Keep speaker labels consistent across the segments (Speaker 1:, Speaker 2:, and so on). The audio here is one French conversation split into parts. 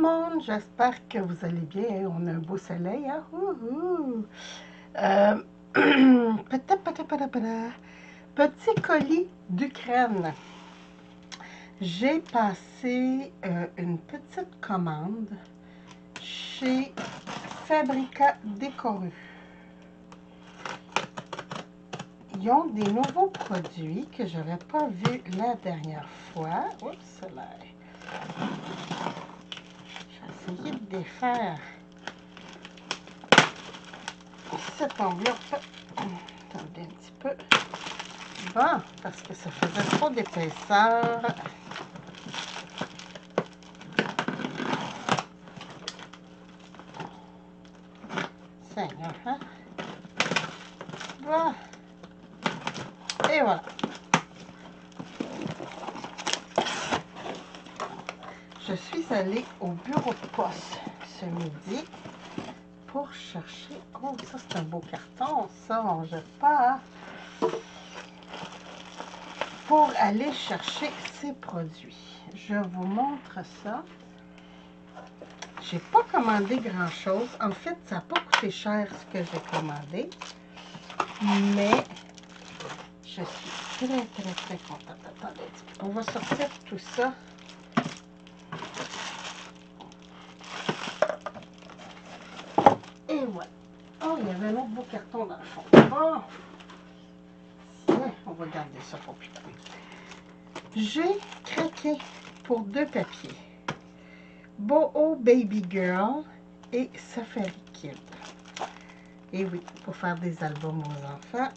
Speaker 1: monde, j'espère que vous allez bien. On a un beau soleil, hein? Petit colis d'Ukraine. J'ai passé une petite commande chez Fabrica Décoru. Ils ont des nouveaux produits que je n'avais pas vus la dernière fois. Oups, là. J'ai essayé de défaire cette enveloppe. Attendez un petit peu. Bon, parce que ça faisait trop d'épaisseur. Seigneur, hein? Bon. Et voilà. Je suis allée au bureau de poste ce midi pour chercher... Oh, ça c'est un beau carton, ça on jette pas. Hein? Pour aller chercher ces produits. Je vous montre ça. J'ai pas commandé grand chose. En fait, ça n'a pas coûté cher ce que j'ai commandé. Mais je suis très contente. Attendez, on va sortir tout ça. Et voilà. Oh, il y avait un autre beau carton dans le fond. Bon. Tiens, on va garder ça pour plus tard. J'ai craqué pour deux papiers. Boho Baby Girl et Safari Kid. Et oui, pour faire des albums aux enfants.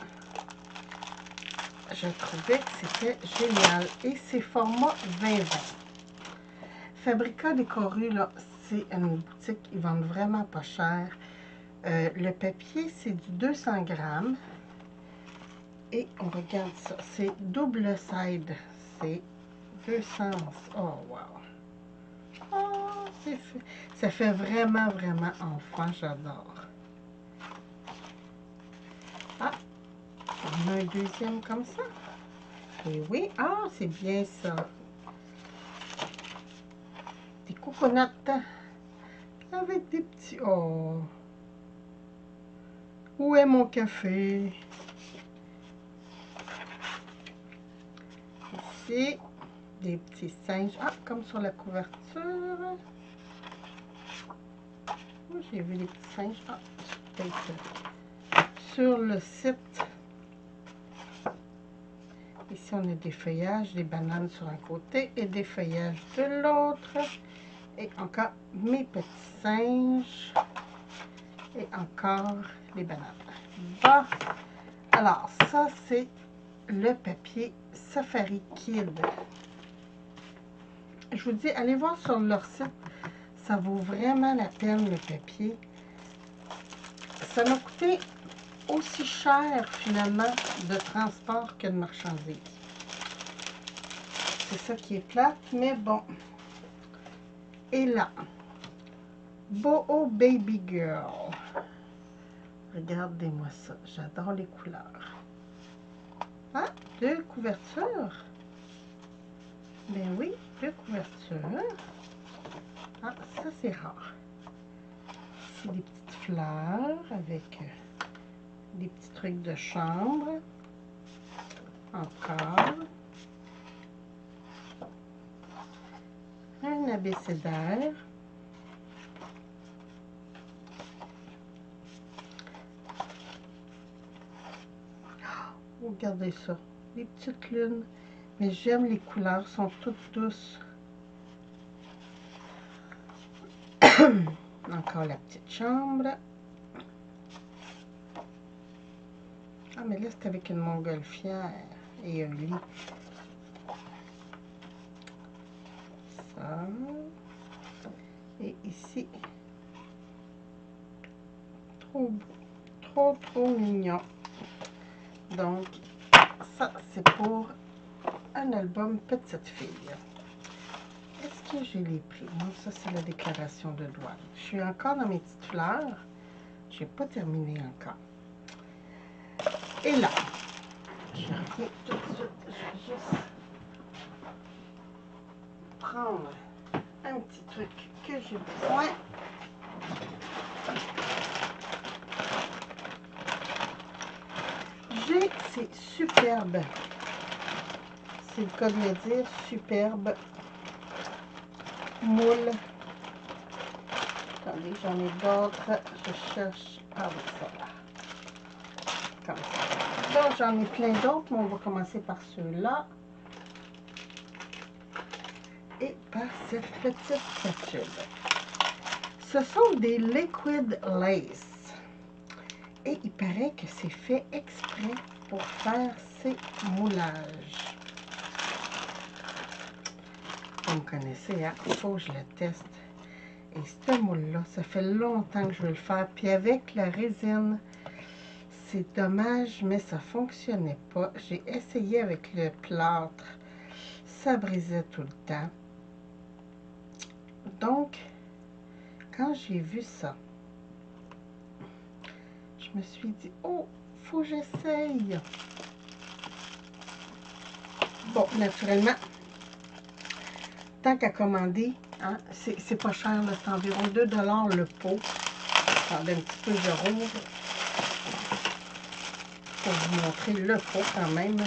Speaker 1: Je trouvais que c'était génial. Et c'est format 20-20. Fabrica Décoru, là, c'est une boutique, ils vendent vraiment pas cher. Le papier, c'est du 200 grammes. Et on regarde ça. C'est double side. C'est deux sens. Oh, wow. Oh, ça fait vraiment enfant. J'adore. Ah, on a un deuxième comme ça. Et oui, ah, c'est bien ça. Des coconuts avec des petits... Oh. Où est mon café? Ici, des petits singes. Ah, comme sur la couverture. J'ai vu des petits singes. Ah, peut-être sur le site. Ici, on a des feuillages, des bananes sur un côté et des feuillages de l'autre. Et encore mes petits singes. Et encore les bananes. Bon, alors ça, c'est le papier Safari Kid. Je vous dis, allez voir sur leur site. Ça vaut vraiment la peine, le papier. Ça m'a coûté aussi cher, finalement, de transport que de marchandises. C'est ça qui est plate, mais bon. Et là, Boho Baby Girl. Regardez-moi ça. J'adore les couleurs. Ah, deux couvertures. Ben oui, deux couvertures. Ah, ça c'est rare. C'est des petites fleurs avec des petits trucs de chambre. Encore. Un abécédaire. Oh, regardez ça. Les petites lunes. Mais j'aime les couleurs, sont toutes douces. Encore la petite chambre. Ah, mais là, c'est avec une montgolfière et un lit. Ça. Et ici, trop mignon. Donc, ça, c'est pour un album Petite Fille. Est-ce que je l'ai pris? Non, ça, c'est la déclaration de douane. Je suis encore dans mes petites fleurs. Je n'ai pas terminé encore. Et là, je reviens tout de suite. Je vais juste prendre un petit truc que j'ai besoin. J'ai ces superbes, c'est le cas de le dire, superbes moules. Attendez, j'en ai d'autres. Je cherche. Ah oui, ça là. Comme ça. Donc, j'en ai plein d'autres, mais on va commencer par ceux-là. Et par cette petite spatule. Ce sont des liquid lace. Et il paraît que c'est fait exprès pour faire ces moulages. Vous me connaissez, hein? Il faut que je le teste. Et ce moule-là, ça fait longtemps que je veux le faire. Puis avec la résine, c'est dommage, mais ça ne fonctionnait pas. J'ai essayé avec le plâtre. Ça brisait tout le temps. Donc, quand j'ai vu ça, je me suis dit, oh, faut que j'essaye. Bon, naturellement, tant qu'à commander, hein, c'est pas cher, c'est environ 2 $ le pot. Attendez un petit peu, je rouvre pour vous montrer le pot quand même.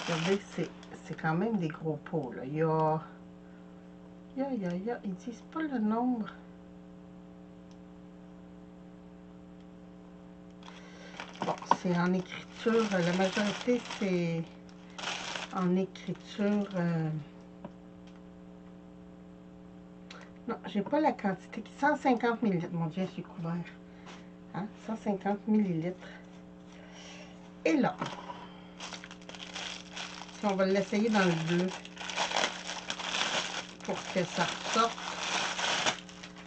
Speaker 1: Regardez, c'est quand même des gros pots, là. Ils disent pas le nombre. Bon, c'est en écriture, la majorité c'est en écriture. Non, j'ai pas la quantité. 150 ml. Mon Dieu, c'est couvert. Hein? 150 ml. Et là, si on va l'essayer dans le bleu pour que ça sorte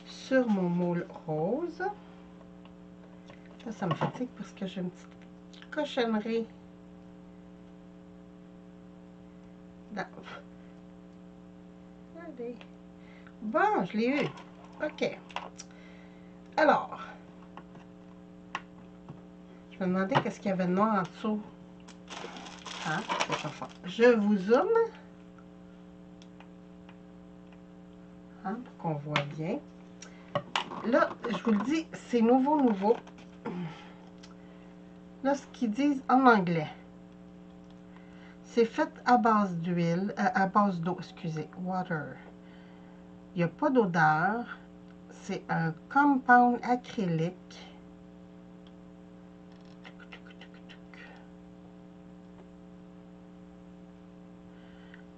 Speaker 1: sur mon moule rose. Ça me fatigue parce que j'ai une petite cochonnerie. Allez. Bon, je l'ai eu. OK. Alors, je me demandais qu'est-ce qu'il y avait de noir en dessous. Hein? C'est pas fort. Je vous zoome. Hein, pour qu'on voit bien. Là, je vous le dis, c'est nouveau. Là, ce qu'ils disent en anglais, c'est fait à base d'huile, à base d'eau, excusez, water. Il n'y a pas d'odeur. C'est un compound acrylique.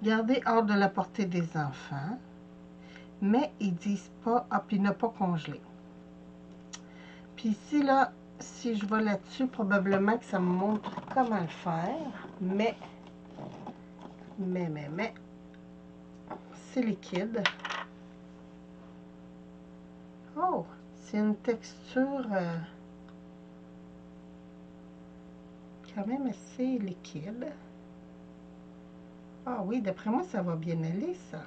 Speaker 1: Gardez hors de la portée des enfants. Mais ils disent pas, ah, puis ne pas congeler. Puis ici, là, si je vais là-dessus, probablement que ça me montre comment le faire. Mais, c'est liquide. Oh, c'est une texture quand même assez liquide. Ah oui, d'après moi, ça va bien aller, ça.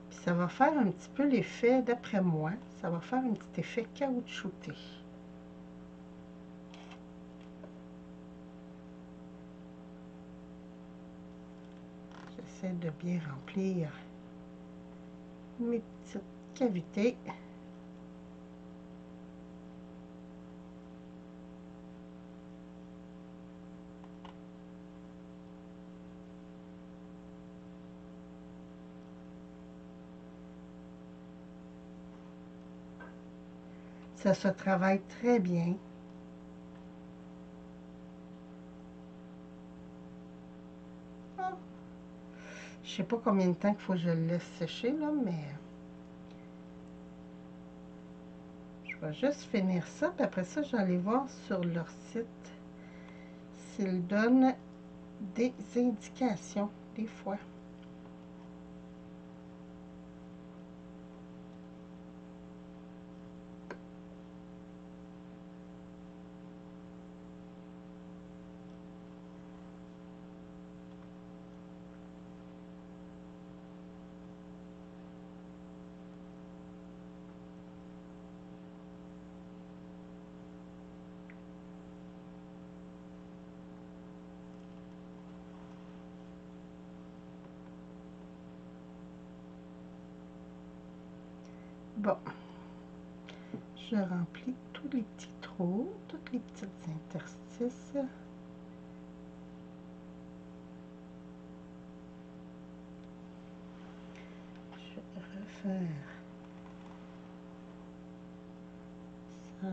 Speaker 1: Puis ça va faire un petit peu l'effet, d'après moi, ça va faire un petit effet caoutchouté. J'essaie de bien remplir mes petites cavités. Ça se travaille très bien. Ah. Je sais pas combien de temps qu'il faut que je le laisse sécher, là, mais je vais juste finir ça. Puis après ça, j'allais voir sur leur site s'ils donnent des indications, des fois. Bon, je remplis tous les petits trous, toutes les petites interstices. Je vais refaire ça.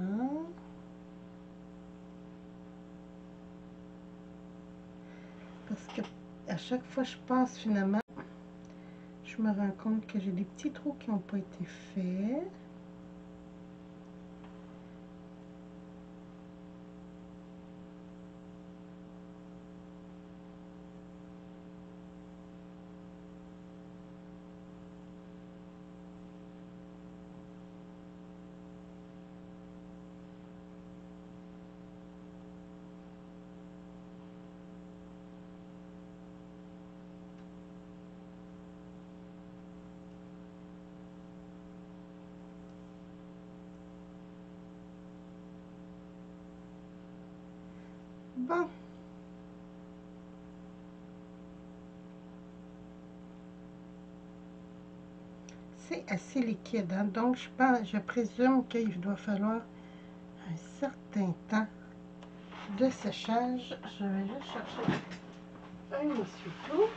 Speaker 1: Parce que à chaque fois que je passe finalement, je me rends compte que j'ai des petits trous qui n'ont pas été faits. Bon. C'est assez liquide, hein? Donc je présume qu'il doit falloir un certain temps de séchage. Je vais juste chercher un essuie-tout.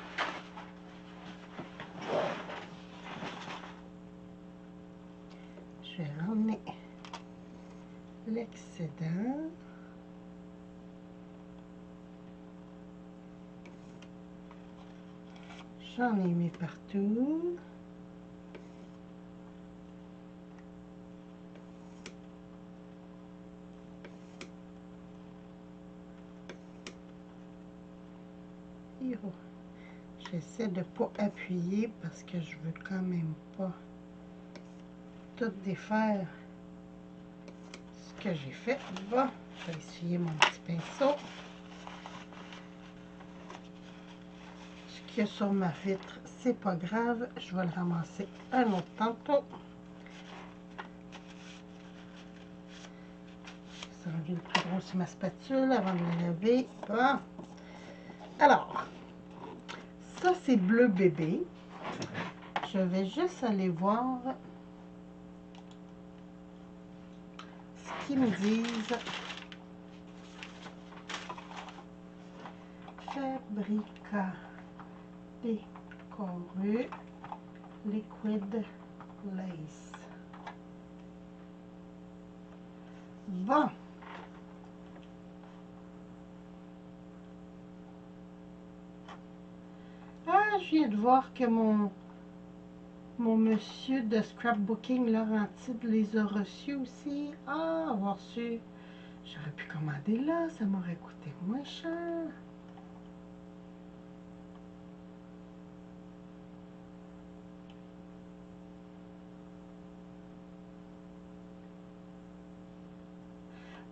Speaker 1: Je vais ramener l'excédent. J'en ai mis partout. J'essaie de ne pas appuyer parce que je veux quand même pas tout défaire ce que j'ai fait. Bon, je vais essuyer mon petit pinceau. Ce qu'il y a sur ma vitre, c'est pas grave. Je vais le ramasser un autre tantôt. Je vais enlever le plus gros sur ma spatule avant de la laver. Bon. Alors, ça c'est bleu bébé. Je vais juste aller voir ce qu'ils me disent. Fabrica décoré liquid lace. Bon. Ah, je viens de voir que mon monsieur de scrapbooking Laurentide les a reçus aussi. Ah, avoir su. J'aurais pu commander là, ça m'aurait coûté moins cher.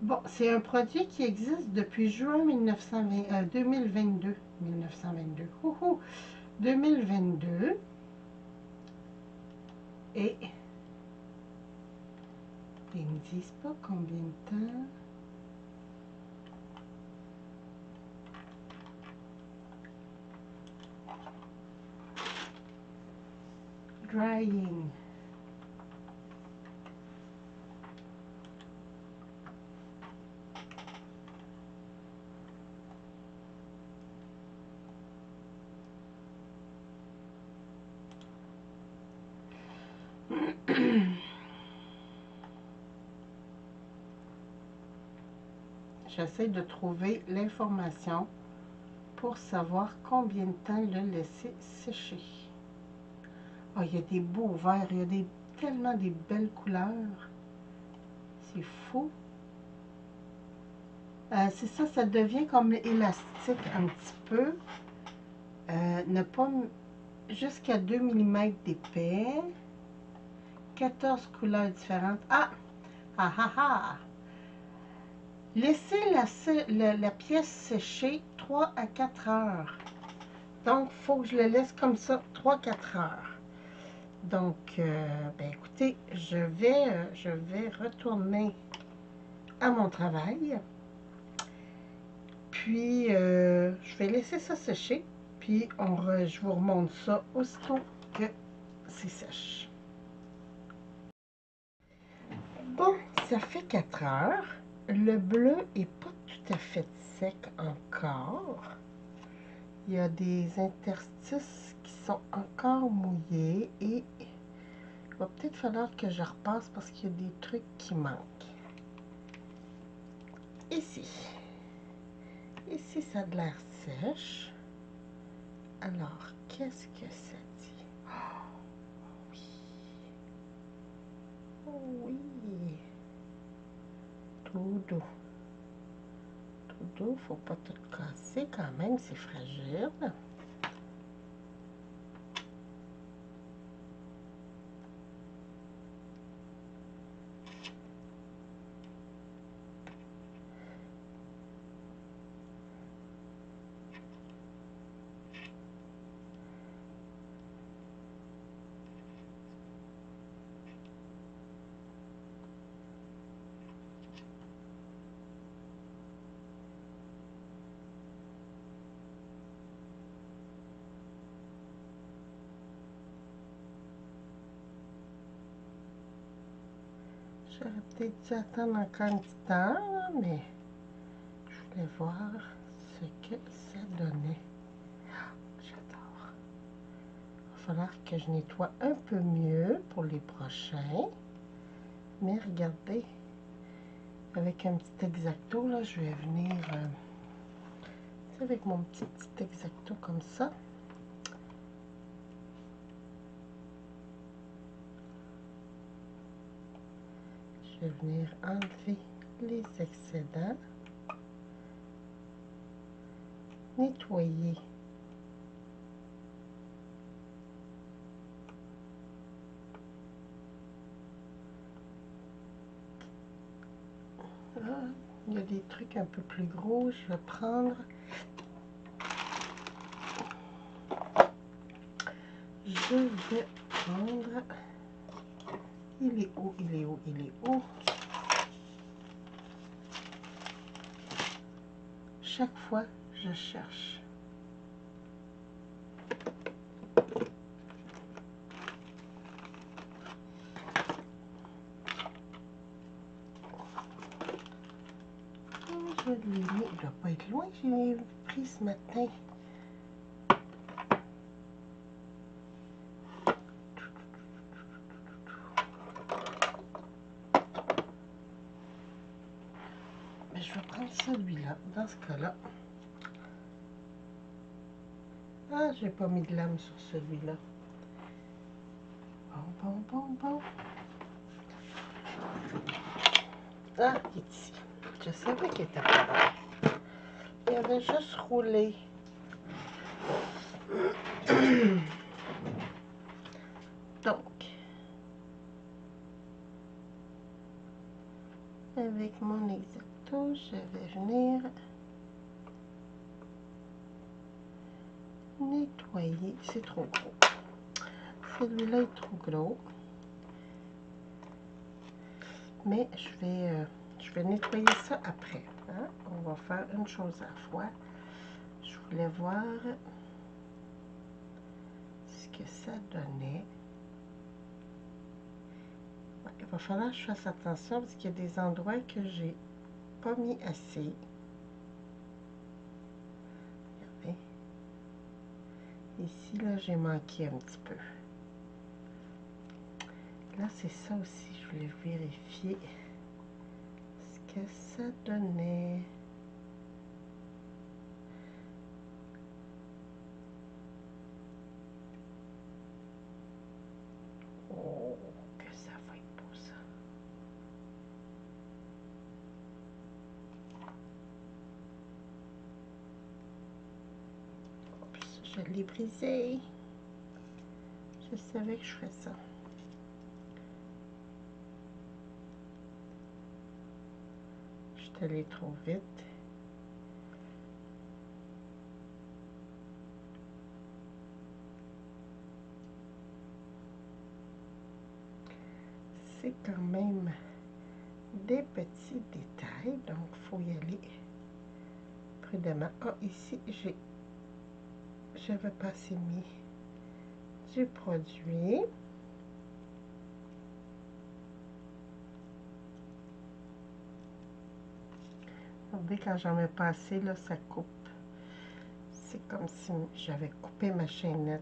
Speaker 1: Bon, c'est un produit qui existe depuis juin 2022. 1922. 2022. Et ils ne me disent pas combien de temps. Drying. J'essaie de trouver l'information pour savoir combien de temps le laisser sécher. Oh, il y a des beaux verts, il y a tellement des belles couleurs. C'est fou. C'est ça, ça devient comme élastique un petit peu. Ne pas jusqu'à 2 mm d'épais. 14 couleurs différentes. Ah! Ah ah ah! Laissez la pièce sécher 3 à 4 heures. Donc, il faut que je le laisse comme ça 3-4 heures. Donc, ben écoutez, je vais retourner à mon travail. Puis, je vais laisser ça sécher. Puis, je vous remonte ça aussitôt que c'est sèche. Bon, ça fait 4 heures. Le bleu est pas tout à fait sec encore. Il y a des interstices qui sont encore mouillés et il va peut-être falloir que je repasse parce qu'il y a des trucs qui manquent. Ici. Ici, ça a de l'air sèche. Alors, qu'est-ce que ça dit? Oh, oui. Oh, oui. Tout doux. Tout doux, faut pas tout casser quand même, c'est fragile. J'aurais peut-être dû attendre encore un petit temps, mais je voulais voir ce que ça donnait. J'adore. Il va falloir que je nettoie un peu mieux pour les prochains. Mais regardez, avec un petit X-Acto, là, je vais venir avec mon petit X-Acto comme ça. Je vais venir enlever les excédents, nettoyer. Ah, il y a des trucs un peu plus gros, je vais prendre. Je vais prendre. Il est où? Il est où? Il est où? Chaque fois, je cherche. Je l'ai mis. Il ne doit pas être loin. Je l'ai pris ce matin. Mais je vais prendre celui-là, dans ce cas-là. Ah, j'ai pas mis de lame sur celui-là. Bon. Ah, il est ici. Je savais qu'il était pas là. Il avait juste roulé. Donc, avec mon X-Acto, je vais venir nettoyer. C'est trop gros. Celui-là est trop gros. Mais je vais nettoyer ça après. Hein? On va faire une chose à la fois. Je voulais voir ce que ça donnait. Ouais, il va falloir que je fasse attention parce qu'il y a des endroits que j'ai pas mis assez. Regardez. Ici, là, j'ai manqué un petit peu. Là, c'est ça aussi. Je voulais vérifier ce que ça donnait. Oh, que ça va être beau, ça. Oups, je l'ai brisé. Je savais que je ferais ça. Je suis allée trop vite. C'est quand même des petits détails, donc il faut y aller prudemment. Ah, ici, j'avais pas assez mis du produit. Regardez, quand j'en mets pas assez, là, ça coupe. C'est comme si j'avais coupé ma chaînette.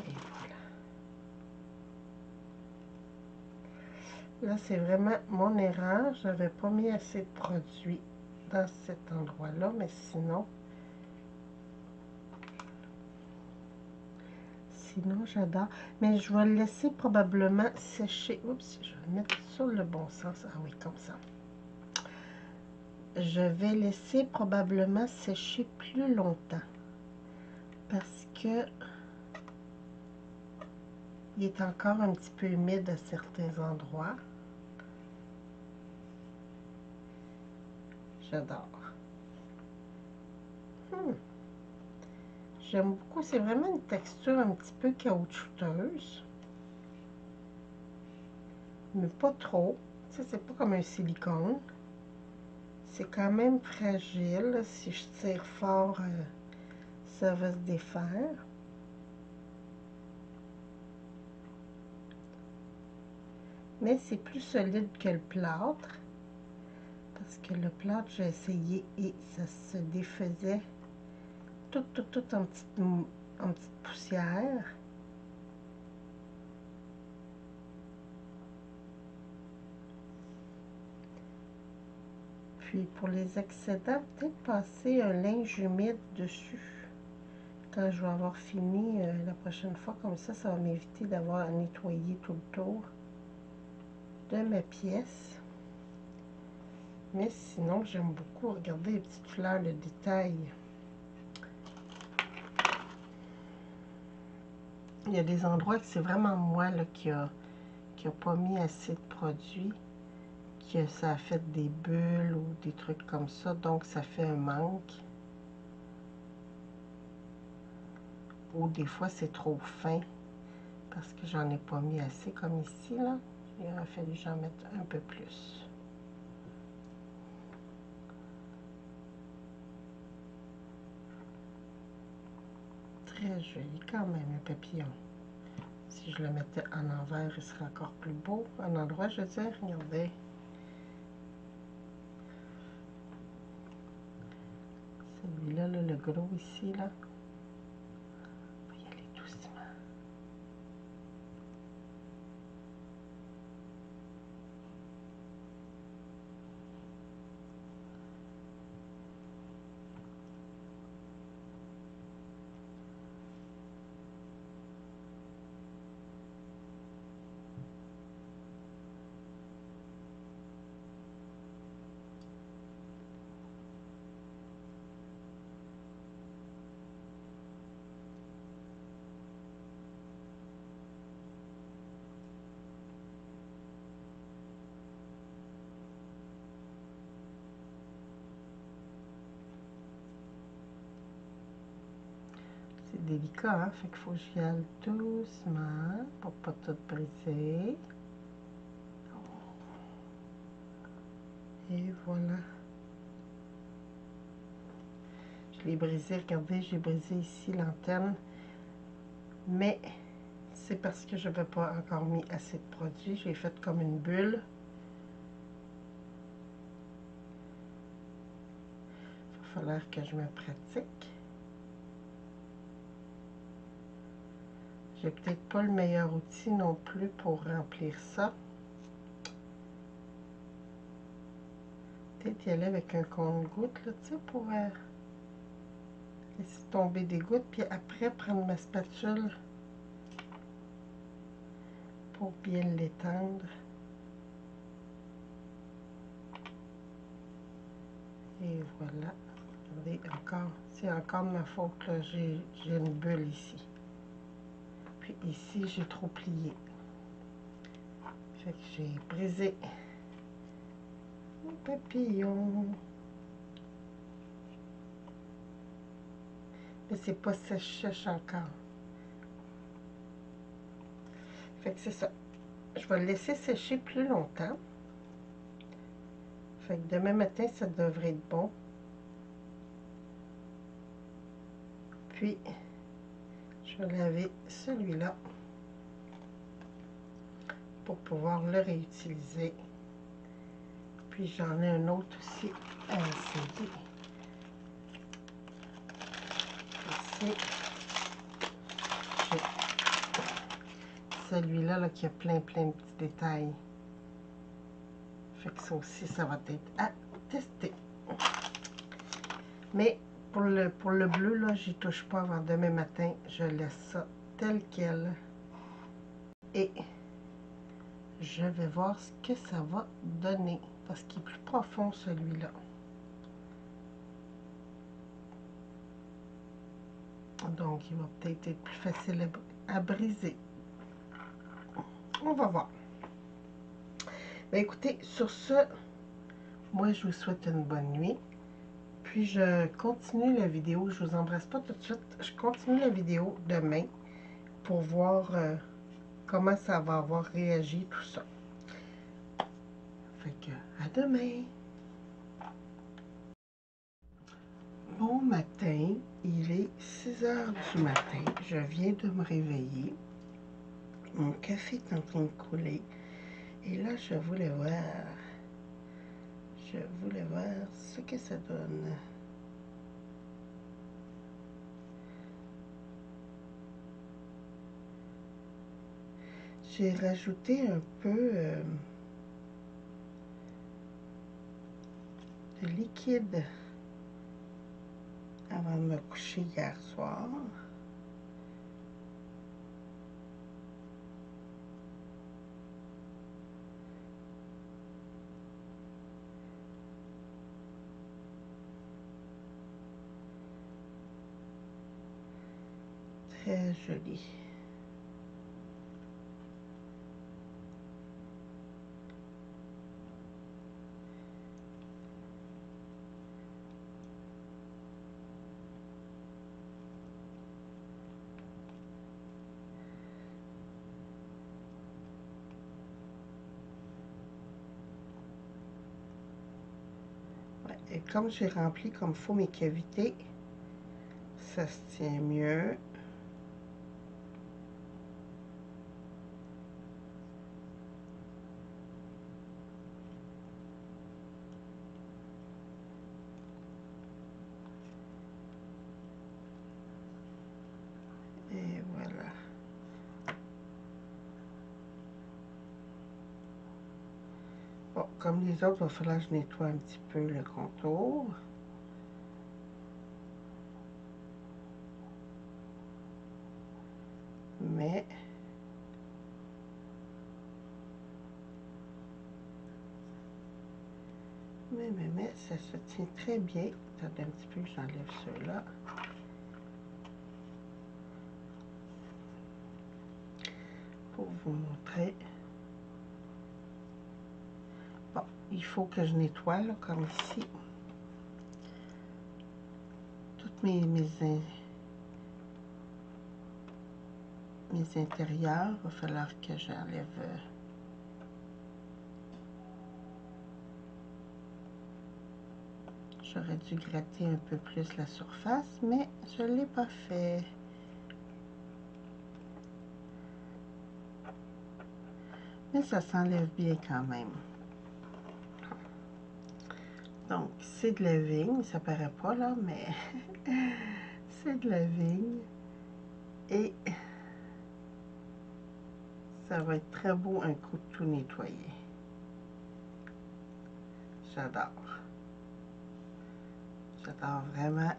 Speaker 1: Et voilà. Là, c'est vraiment mon erreur. J'avais pas mis assez de produit dans cet endroit-là, mais sinon... Sinon, j'adore. Mais je vais le laisser probablement sécher. Oups, je vais le mettre sur le bon sens. Ah oui, comme ça. Je vais laisser probablement sécher plus longtemps. Parce que il est encore un petit peu humide à certains endroits. J'adore. J'aime beaucoup. C'est vraiment une texture un petit peu caoutchouteuse. Mais pas trop. Tu sais, c'est pas comme un silicone. C'est quand même fragile. Si je tire fort, ça va se défaire. Mais c'est plus solide que le plâtre. Parce que le plâtre, j'ai essayé et ça se défaisait tout en petite poussière. Puis pour les excédents, peut-être passer un linge humide dessus. Quand je vais avoir fini la prochaine fois, comme ça va m'éviter d'avoir à nettoyer tout le tour de ma pièce. Mais sinon, j'aime beaucoup regarder les petites fleurs de détail. Il y a des endroits que c'est vraiment moi là, qui a pas mis assez de produits, que ça a fait des bulles ou des trucs comme ça, donc ça fait un manque. Ou des fois c'est trop fin parce que j'en ai pas mis assez comme ici là. Il aurait fallu que j'en mette un peu plus. Très joli quand même, un papillon. Si je le mettais en envers, il serait encore plus beau. En endroit, je veux dire, regardez. Celui-là, là, le gros ici, là. On va y aller doucement. C'est délicat, hein? Fait qu'il faut que j'y aille doucement pour pas tout briser. Et voilà. Je l'ai brisé, regardez, j'ai brisé ici l'antenne. Mais c'est parce que je n'avais pas encore mis assez de produit. J'ai fait comme une bulle. Il va falloir que je me pratique. J'ai peut-être pas le meilleur outil non plus pour remplir ça. Peut-être y aller avec un compte-gouttes, là, tu sais, pour laisser tomber des gouttes. Puis après, prendre ma spatule pour bien l'étendre. Et voilà. Regardez, encore, c'est encore de ma faute, là, j'ai une bulle ici. Puis ici, j'ai trop plié. Fait que j'ai brisé mon papillon. Mais c'est pas sèche encore. Fait que c'est ça. Je vais le laisser sécher plus longtemps. Fait que demain matin, ça devrait être bon. Puis, je vais laver celui-là. pour pouvoir le réutiliser. Puis j'en ai un autre aussi à essayer. Ici, j'ai celui-là là, qui a plein de petits détails. Fait que ça aussi, ça va être à tester. Mais pour le bleu, là, j'y touche pas avant demain matin. Je laisse ça tel quel. Et je vais voir ce que ça va donner. Parce qu'il est plus profond, celui-là. Donc, il va peut-être être plus facile à briser. On va voir. Ben, écoutez, sur ce, moi, je vous souhaite une bonne nuit. Puis, je continue la vidéo. Je vous embrasse pas tout de suite. Je continue la vidéo demain pour voir comment ça va avoir réagi, tout ça. Fait que, à demain. Bon matin, il est 6 heures du matin. Je viens de me réveiller. Mon café est en train de couler. Et là, je voulais voir ce que ça donne. J'ai rajouté un peu de liquide avant de me coucher hier soir. Très joli. Ouais, et comme j'ai rempli comme il faut mes cavités, ça se tient mieux. Et voilà. Bon, comme les autres, il va falloir que je nettoie un petit peu le contour. Mais ça se tient très bien. Attendez un petit peu que j'enlève ceux-là. Pour vous montrer. Bon, il faut que je nettoie, là, comme ici. Toutes mes intérieurs. Il va falloir que j'enlève... J'aurais dû gratter un peu plus la surface, mais je ne l'ai pas fait. Mais ça s'enlève bien quand même. Donc, c'est de la vigne. Ça paraît pas là, mais c'est de la vigne. Et ça va être très beau un coup de tout nettoyer. J'adore. J'adore vraiment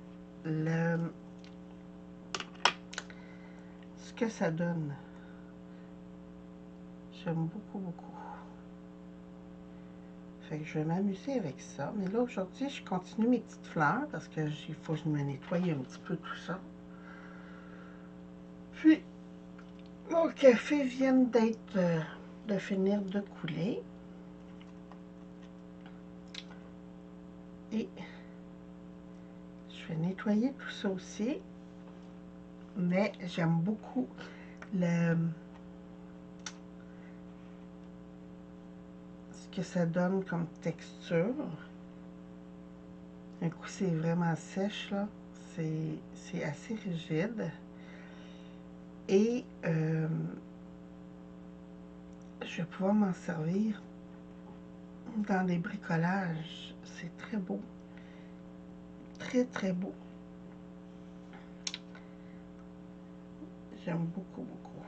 Speaker 1: ce que ça donne. J'aime beaucoup, beaucoup. Fait que je vais m'amuser avec ça. Mais là, aujourd'hui, je continue mes petites fleurs parce que il faut que je me nettoie un petit peu tout ça. Puis, mon café vient de finir de couler. Et je vais nettoyer tout ça aussi. Mais j'aime beaucoup ce que ça donne comme texture. Un coup, c'est vraiment sèche, là. C'est assez rigide. Et je vais pouvoir m'en servir dans les bricolages. C'est très beau. Très, très beau. J'aime beaucoup, beaucoup.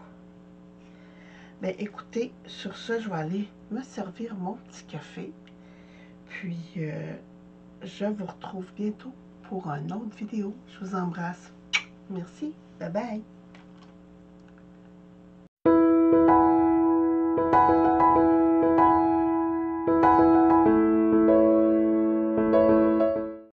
Speaker 1: Mais écoutez, sur ce, je vais aller me servir mon petit café. Puis, je vous retrouve bientôt pour une autre vidéo. Je vous embrasse. Merci. Bye bye.